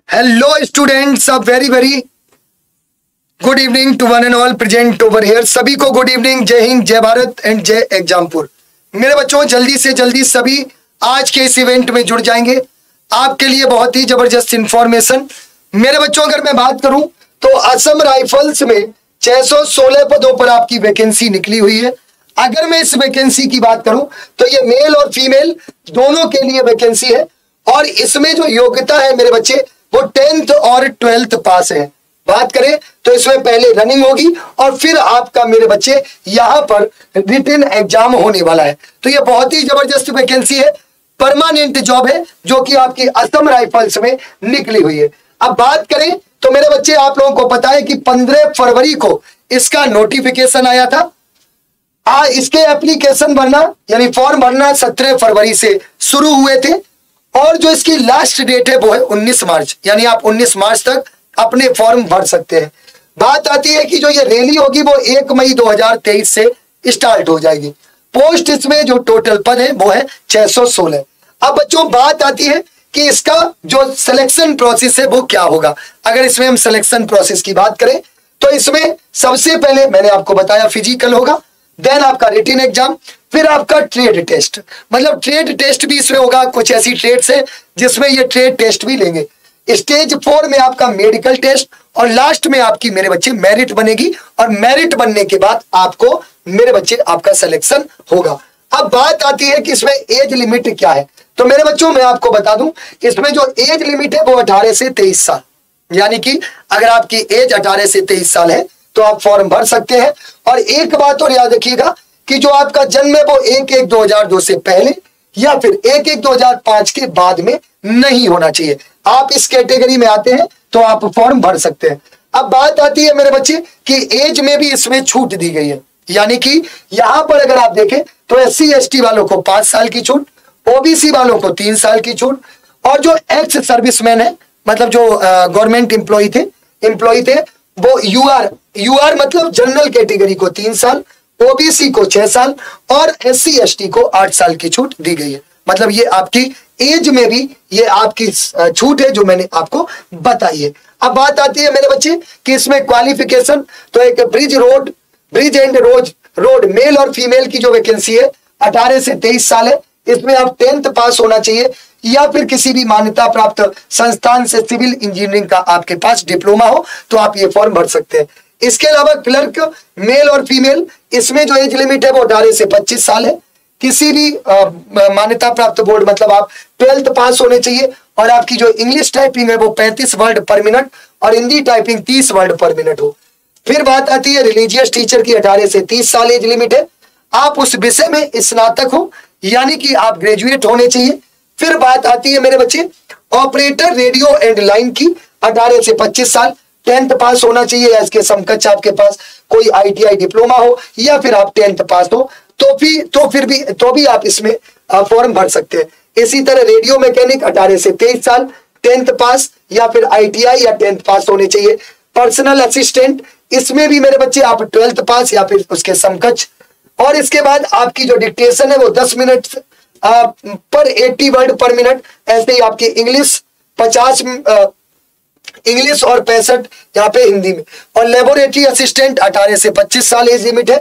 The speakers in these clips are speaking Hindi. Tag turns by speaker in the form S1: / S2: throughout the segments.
S1: Hello students, a very very good evening to one and all present over here. सभी को गुड इवनिंग, जय हिंद, जय भारत एंड जय एग्जामपुर। मेरे बच्चों, जल्दी से जल्दी सभी आज के इस इवेंट में जुड़ जाएंगे। आपके लिए बहुत ही जबरदस्त इंफॉर्मेशन। मेरे बच्चों, अगर मैं बात करूं तो असम राइफल्स में 616 पदों पर आपकी वैकेंसी निकली हुई है। अगर मैं इस वैकेंसी की बात करूं तो ये मेल और फीमेल दोनों के लिए वैकेंसी है और इसमें जो योग्यता है मेरे बच्चे वो 10th और 12th पास है। बात करें तो इसमें पहले रनिंग होगी और फिर आपका मेरे बच्चे यहां पर रिटन एग्जाम होने वाला है। तो ये बहुत ही जबरदस्त वैकेंसी है, परमानेंट जॉब है जो कि आपकी असम राइफल्स में निकली हुई है। अब बात करें तो मेरे बच्चे, आप लोगों को पता है कि 15 फरवरी को इसका नोटिफिकेशन आया था। इसके एप्लीकेशन भरना यानी फॉर्म भरना 17 फरवरी से शुरू हुए थे और जो इसकी लास्ट डेट है वो है 19 मार्च, यानी आप 19 मार्च तक अपने फॉर्म भर सकते हैं। बात आती है कि जो ये रैली होगी वो 1 मई 2023 से स्टार्ट हो जाएगी। पोस्ट इसमें जो टोटल पद है वो है 616। अब बच्चों, बात आती है कि इसका जो सिलेक्शन प्रोसेस है वो क्या होगा। अगर इसमें हम सिलेक्शन प्रोसेस की बात करें तो इसमें सबसे पहले मैंने आपको बताया फिजिकल होगा, देन आपका रिटन एग्जाम, फिर आपका ट्रेड टेस्ट। मतलब ट्रेड टेस्ट भी इसमें होगा, कुछ ऐसी ट्रेड्स है जिसमें ये ट्रेड टेस्ट भी लेंगे। स्टेज 4 में आपका मेडिकल टेस्ट और लास्ट में आपकी मेरे बच्चे मेरिट बनेगी और मेरिट बनने के बाद आपको मेरे बच्चे आपका सिलेक्शन होगा। अब बात आती है कि इसमें एज लिमिट क्या है। तो मेरे बच्चों, मैं आपको बता दूं, इसमें जो एज लिमिट है वो 18 से 23 साल, यानी कि अगर आपकी एज 18 से 23 साल है तो आप फॉर्म भर सकते हैं। और एक बात और याद रखिएगा कि जो आपका जन्म है वो 1/1/2002 से पहले या फिर 1/1/2005 के बाद में नहीं होना चाहिए। आप इस कैटेगरी में आते हैं तो आप फॉर्म भर सकते हैं। अब बात आती है मेरे बच्चे कि एज में भी इसमें छूट दी गई है, यानी कि यहां पर अगर आप देखें तो SC ST वालों को 5 साल की छूट, OBC वालों को 3 साल की छूट और जो एक्स सर्विसमैन है, मतलब जो गवर्नमेंट एम्प्लॉय थे वो यूआर मतलब जनरल कैटेगरी को 3 साल, OBC को 6 साल और SC ST को 8 साल की छूट दी गई है। मतलब ये आपकी एज में भी ये आपकी छूट है जो मैंने आपको बताई है। अब बात आती है मेरे बच्चे कि इसमें क्वालिफिकेशन, तो एक ब्रिज एंड रोड मेल और फीमेल की जो वैकेंसी है 18 से 23 साल है। इसमें आप 10th पास होना चाहिए या फिर किसी भी मान्यता प्राप्त संस्थान से सिविल इंजीनियरिंग का आपके पास डिप्लोमा हो तो आप ये फॉर्म भर सकते हैं। इसके अलावा क्लर्क मेल और फीमेल, इसमें जो एज लिमिट है वो 18 से 25 साल है। किसी भी मान्यता प्राप्त बोर्ड, मतलब आप 12th पास होने चाहिए और आपकी जो इंग्लिश टाइपिंग है वो 35 वर्ड पर मिनट और हिंदी टाइपिंग 30 वर्ड पर मिनट हो। फिर बात आती है रिलीजियस टीचर की 18 से 30 साल एज लिमिट है। आप उस विषय में स्नातक हो, यानी कि आप ग्रेजुएट होने चाहिए। फिर बात आती है मेरे बच्चे ऑपरेटर रेडियो एंड लाइन की 18 से 25 साल, 10th पास होना चाहिए या इसके समकक्ष आपके पास कोई ITI डिप्लोमा हो या फिर आप 10th पास हो तो भी आप इसमें फॉर्म भर सकते हैं। इसी तरह रेडियो मैकेनिक 18 से 23 साल, 10th पास या फिर ITI या 10th पास होने चाहिए। पर्सनल असिस्टेंट, इसमें भी मेरे बच्चे आप 12th पास या फिर उसके समकक्ष। और इसके बाद आपकी जो डिक्टेशन है वो 10 मिनट पर 80 वर्ड पर मिनट। ऐसे ही आपकी इंग्लिश 50 इंग्लिश और 65 यहाँ पे हिंदी में। और लेबोरेटरी असिस्टेंट 18 से 25 साल एज लिमिट है।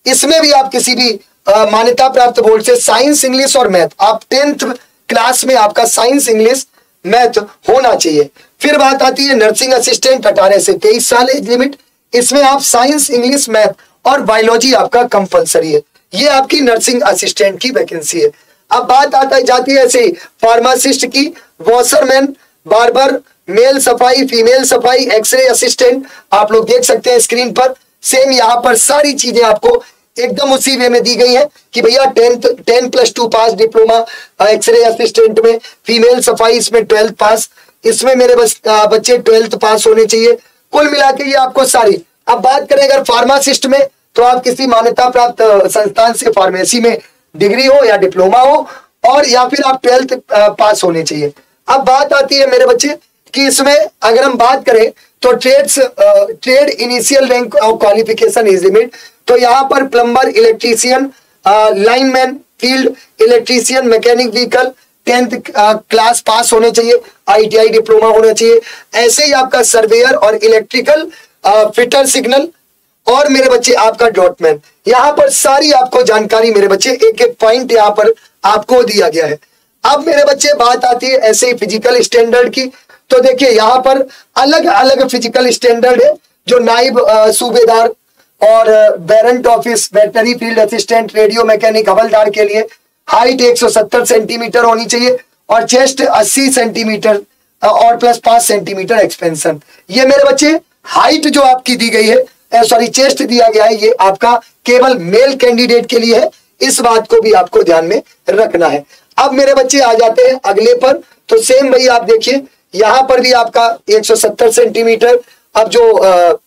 S1: इसमें भी आप किसी भी मान्यता प्राप्त बोर्ड से साइंस इंग्लिश और मैथ, आप 10th क्लास में आपका साइंस इंग्लिश मैथ होना चाहिए। फिर बात आती है नर्सिंग असिस्टेंट 18 से 23 साल एज लिमिट। इसमें आप साइंस इंग्लिश मैथ और बायोलॉजी आपका कंपलसरी है। ये आपकी नर्सिंग असिस्टेंट की वैकेंसी है। अब बात जाती है ऐसे फार्मासिस्ट की, वॉशरमैन, बार्बर, मेल सफाई, फीमेल सफाई, एक्सरे असिस्टेंट, आप लोग देख सकते हैं स्क्रीन पर। सेम यहाँ पर सारी चीजें आपको एकदम उसी वे में दी गई है कि भैया 10+2 पास डिप्लोमा एक्सरे असिस्टेंट में, फीमेल सफाई इसमें 12th पास, इसमें मेरे बच्चे 12th पास होने चाहिए। कुल मिला के ये आपको सारी। अब बात करें अगर फार्मासिस्ट में तो आप किसी मान्यता प्राप्त संस्थान से फार्मेसी में डिग्री हो या डिप्लोमा हो और या फिर आप 12th पास होने चाहिए। अब बात आती है मेरे बच्चे कि इसमें अगर हम बात करें तो ट्रेड इनिशियल रैंक और क्वालिफिकेशन एज लिमिट, तो यहाँ पर plumber, electrician, lineman, field electrician, mechanic vehicle, 10th class pass होने चाहिए, ITI डिप्लोमा होना चाहिए। ऐसे ही आपका सर्वेयर और इलेक्ट्रिकल फिटर सिग्नल, और मेरे बच्चे आपका डॉटमैन। यहाँ पर सारी आपको जानकारी मेरे बच्चे एक एक पॉइंट यहाँ पर आपको दिया गया है। अब मेरे बच्चे बात आती है ऐसे ही फिजिकल स्टैंडर्ड की, तो देखिए यहाँ पर अलग अलग फिजिकल स्टैंडर्ड है जो नाइब सूबेदार और warrant office, veterinary field assistant, radio mechanic, havildar के लिए हाइट 170 सेंटीमीटर होनी चाहिए और चेस्ट 80 सेंटीमीटर और प्लस 5 सेंटीमीटर एक्सपेंशन। ये मेरे बच्चे हाइट जो आपकी दी गई है, सॉरी चेस्ट दिया गया है, ये आपका केवल मेल कैंडिडेट के लिए है। इस बात को भी आपको ध्यान में रखना है। अब मेरे बच्चे आ जाते हैं अगले पर, तो सेम वही आप देखिए यहां पर भी आपका 170 सेंटीमीटर। अब जो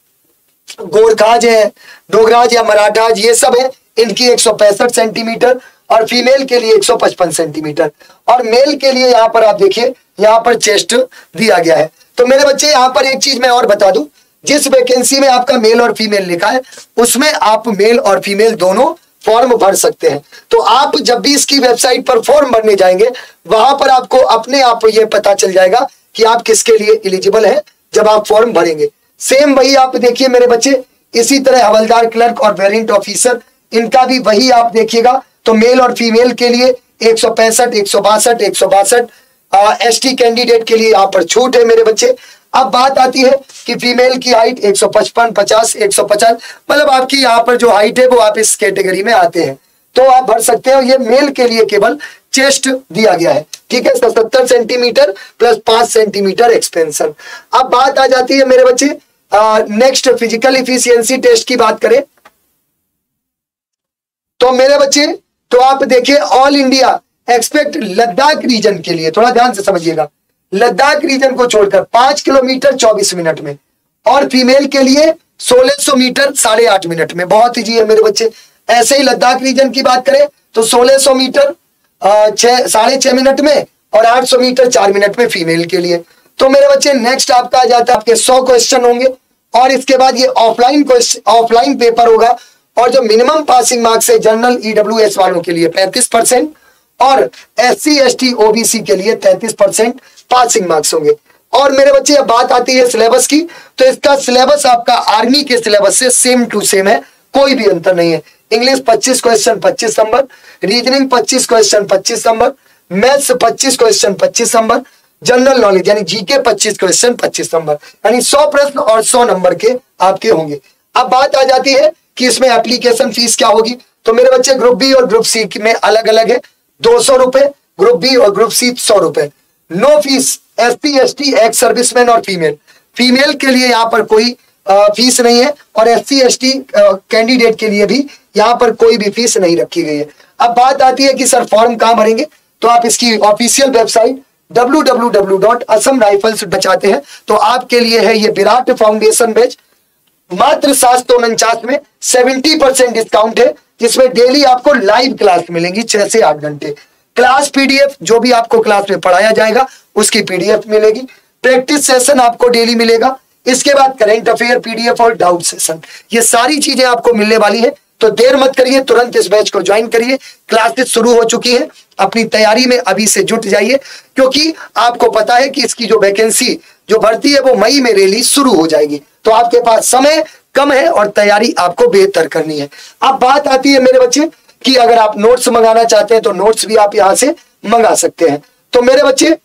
S1: गोरखाज है, डोगराज या मराठाज, ये सब है, इनकी 165 सेंटीमीटर और फीमेल के लिए 155 सेंटीमीटर, और मेल के लिए यहाँ पर आप देखिए यहाँ पर चेस्ट दिया गया है। तो मेरे बच्चे यहाँ पर एक चीज मैं और बता दूं, जिस वैकेंसी में आपका मेल और फीमेल लिखा है उसमें आप मेल और फीमेल दोनों फॉर्म भर सकते हैं। तो आप जब भी इसकी वेबसाइट पर फॉर्म भरने जाएंगे वहां पर आपको अपने आप ये पता चल जाएगा कि आप किसके लिए एलिजिबल हैं जब आप फॉर्म भरेंगे। सेम वही आप देखिए मेरे बच्चे, इसी तरह हवलदार, क्लर्क और वेरिएंट ऑफिसर, इनका भी वही आप देखिएगा। तो मेल और फीमेल के लिए 165, 162, 162, ST कैंडिडेट के लिए यहाँ पर छूट है मेरे बच्चे। अब बात आती है कि फीमेल की हाइट 155, 50, 150, मतलब आपकी यहाँ पर जो हाइट है वो आप इस कैटेगरी में आते हैं तो आप भर सकते हो। ये मेल के लिए केवल चेस्ट दिया गया है, ठीक है, 70 सेंटीमीटर प्लस 5 सेंटीमीटर एक्सपेंशन। अब बात आ जाती है मेरे बच्चे नेक्स्ट फिजिकल इफिशियंसी टेस्ट की बात करें तो मेरे बच्चे, तो आप देखिए all India except Ladakh region के लिए, थोड़ा ध्यान से समझिएगा, लद्दाख रीजन को छोड़कर 5 किलोमीटर 24 मिनट में, और फीमेल के लिए 1600 मीटर 8.5 मिनट में। बहुत इजी है मेरे बच्चे। ऐसे ही लद्दाख रीजन की बात करें तो 1600 मीटर 6.5 मिनट में और 800 मीटर 4 मिनट में फीमेल के लिए। तो मेरे बच्चे नेक्स्ट आपका आ जाता है, आपके 100 क्वेश्चन होंगे और इसके बाद ये ऑफलाइन पेपर होगा, और जो मिनिमम पासिंग मार्क्स है जनरल EWS वालों के लिए 35% और SC ST OBC के लिए 33% पासिंग मार्क्स होंगे। और मेरे बच्चे अब बात आती है सिलेबस की, तो इसका सिलेबस आपका आर्मी के सिलेबस से सेम टू सेम है, कोई भी अंतर नहीं है। English 25 question 25 number, reasoning 25 question 25 number, maths 25 question 25 number, general knowledge यानी GK 25 क्वेश्चन 25 नंबर, यानी 100 प्रश्न और 100 नंबर के आपके होंगे। अब बात आ जाती है कि इसमें एप्लीकेशन फीस क्या होगी, तो मेरे बच्चे ग्रुप बी और ग्रुप सी में अलग अलग है, 200 रुपए ग्रुप बी और ग्रुप सी 100 रुपए। No fee SC ST ex serviceman और फीमेल के लिए यहाँ पर कोई फीस नहीं है, और SC ST कैंडिडेट के लिए भी यहाँ पर कोई भी फीस नहीं रखी गई है। अब बात आती है कि सर फॉर्म कहाँ भरेंगे, तो आप इसकी ऑफिशियल वेबसाइट www.assam-rifles बचाते हैं तो आपके लिए है ये विराट फाउंडेशन बैच, मात्र 749 में 70% डिस्काउंट है, जिसमें डेली आपको लाइव क्लास मिलेंगी 6 से 8 घंटे। क्लास PDF जो भी आपको क्लास में पढ़ाया जाएगा उसकी PDF मिलेगी, प्रैक्टिस सेशन आपको डेली मिलेगा, इसके बाद करंट अफेयर PDF और डाउट सेशन, ये सारी चीजें आपको मिलने वाली है। तो देर मत करिए, तुरंत इस बैच को ज्वाइन करिए। क्लासेस शुरू हो चुकी है, अपनी तैयारी में अभी से जुट जाइए, क्योंकि आपको पता है कि इसकी जो वैकेंसी जो भर्ती है वो मई में रिलीज शुरू हो जाएगी, तो आपके पास समय कम है और तैयारी आपको बेहतर करनी है। अब बात आती है मेरे बच्चे कि अगर आप नोट्स मंगाना चाहते हैं तो नोट्स भी आप यहां से मंगा सकते हैं। तो मेरे बच्चे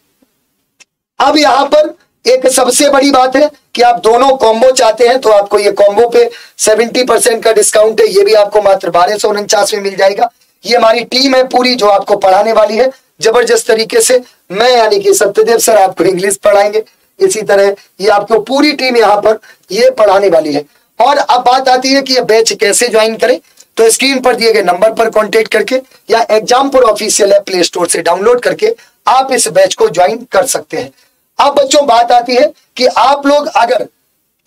S1: अब यहां पर एक सबसे बड़ी बात है कि आप दोनों कॉम्बो चाहते हैं तो आपको ये कॉम्बो पे 70% का डिस्काउंट है, ये भी आपको मात्र 1249 में मिल जाएगा। ये हमारी टीम है पूरी जो आपको पढ़ाने वाली है जबरदस्त तरीके से। मैं यानी कि सत्यदेव सर आपको इंग्लिश पढ़ाएंगे, इसी तरह ये आपको पूरी टीम यहाँ पर ये पढ़ाने वाली है। और अब बात आती है कि ये बैच कैसे ज्वाइन करें, तो स्क्रीन पर दिए गए नंबर पर कांटेक्ट करके या Exampur official app play store से डाउनलोड करके आप इस बैच को ज्वाइन कर सकते हैं। अब बच्चों बात आती है कि आप लोग अगर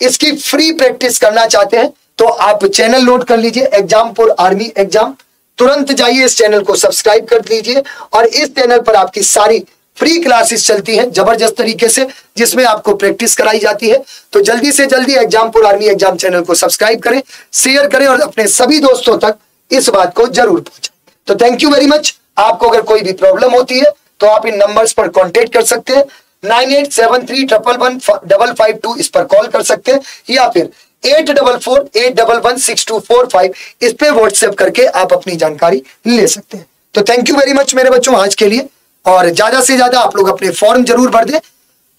S1: इसकी फ्री प्रैक्टिस करना चाहते हैं तो आप चैनल नोट कर लीजिए, एग्जामपुर आर्मी एग्जाम। तुरंत जाइए इस चैनल को सब्सक्राइब कर लीजिए, और इस चैनल पर आपकी सारी फ्री क्लासेस चलती हैं जबरदस्त तरीके से, जिसमें आपको प्रैक्टिस कराई जाती है। तो जल्दी से जल्दी एग्जामपुर आर्मी एग्जाम चैनल को सब्सक्राइब करें, शेयर करें और अपने सभी दोस्तों तक इस बात को जरूर पहुंचाएं। तो थैंक यू वेरी मच। आपको अगर कोई भी प्रॉब्लम होती है तो आप इन नंबर्स पर कांटेक्ट कर सकते हैं। 9873111552 इस पर कॉल कर सकते हैं, या फिर 8448116245 इस पे व्हाट्सएप करके आप अपनी जानकारी ले सकते हैं। तो थैंक यू वेरी मच मेरे बच्चों आज के लिए, और ज्यादा से ज्यादा आप लोग अपने फॉर्म जरूर भर दें,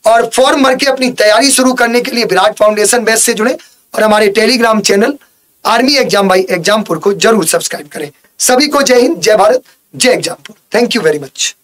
S1: और फॉर्म भर के अपनी तैयारी शुरू करने के लिए विराट फाउंडेशन बैच से जुड़े और हमारे Telegram channel army exam by Exampur को जरूर सब्सक्राइब करें। सभी को जय हिंद, जय भारत, जय Exampur. Thank you very much.